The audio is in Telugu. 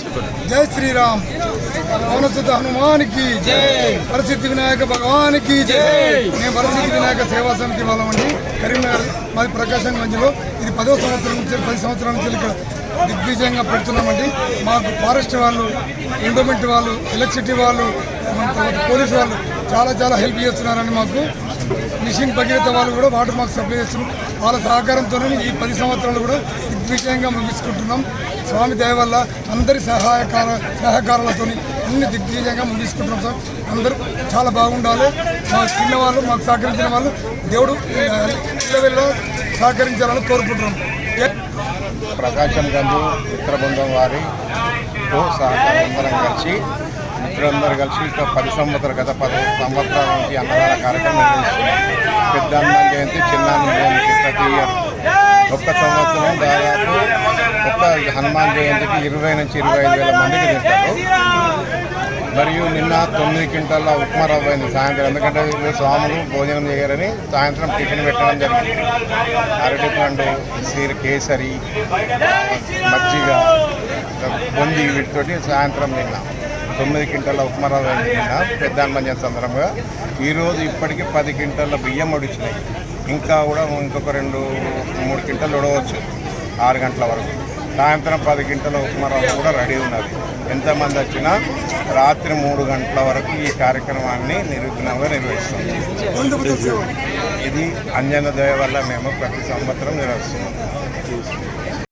जय श्री राम। पवनसुत हनुमान की जय। वरसिद्धि विनायक भगवान की जय। मैं वरसिद्धि विनायक सेवा समिति వాళ్ళమండి కరీంనగర్ మాది ప్రకాశం గంజ్లో ఇది 10వ సంవత్సరం నుంచి 10 సంవత్సరాల నుంచి ఇక్కడ దిగ్విజయంగా పెడుతున్నామండి. మాకు ఫారెస్ట్ వాళ్ళు, ఎండోమెంట్ వాళ్ళు, ఎలక్ట్రిసిటీ వాళ్ళు, పోలీసు వాళ్ళు చాలా హెల్ప్ చేస్తున్నారండి. మాకు మిషన్ భగీరథ వాళ్ళు కూడా వాటర్ మాకు సప్లై చేస్తున్నారు. వాళ్ళ సహకారంతోనే ఈ 10 సంవత్సరాలు కూడా దిగ్విజయంగా ముగించుకుంటున్నాం. స్వామి దయ వల్ల అందరి సహకారాలతో అన్ని దిగ్విజయంగా ముగించుకుంటున్నాం. సార్ అందరూ చాలా బాగుండాలి. మా చిన్నవాళ్ళు మాకు సహకరించిన వాళ్ళు దేవుడు వెళ్ళ సహకరించాలని కోరుకుంటున్నాం. ప్రకాశం గంజు మిత్ర బృందం వారితో సహకారం అందరం కలిసి మిత్రులందరూ కలిసి ఇక 10 సంవత్సరాలు గత 10 సంవత్సరాల నుంచి అన్నదాన కార్యక్రమం నిర్వహిస్తున్నాం. పెద్ద హనుమాన్ జయంతి, చిన్న హనుమాన్ జయంతి ప్రతి ఇయర్ ఒక్క సంవత్సరం దాదాపు ఒక్క హనుమాన్ జయంతికి 20 నుంచి 25 వేల మందికి తింటారు. మరియు నిన్న 9 క్వింటాల ఉప్మా రవ్వ అయింది సాయంత్రం. ఎందుకంటే స్వాములు భోజనం చేయరని సాయంత్రం టిఫిన్ పెట్టడం జరిగింది. అరటిపండు, కేసరి, మజ్జిగ, బొంది వీటితోటి సాయంత్రం నిన్న 9 క్వింటాల ఉప్మా రవ్వ అయింది. నిన్న పెద్ద హనుమాన్ జయంతి సందర్భంగా ఈరోజు ఇప్పటికీ 10 క్వింటాల బియ్యం ఉడిచినాయి. ఇంకా కూడా ఇంకొక 2-3 క్వింటాలు ఉడవచ్చు 6 గంటల వరకు. సాయంత్రం 10 క్వింటాల ఉప్మా రవ్వ కూడా రెడీ ఉన్నది. ఎంతమంది వచ్చినా రాత్రి 3 గంటల వరకు ఈ కార్యక్రమాన్ని నిర్విఘ్నంగా నిర్వహిస్తాం. ఇది అంజన దయ వల్ల మేము ప్రతి సంవత్సరం నిర్వహిస్తున్నాం.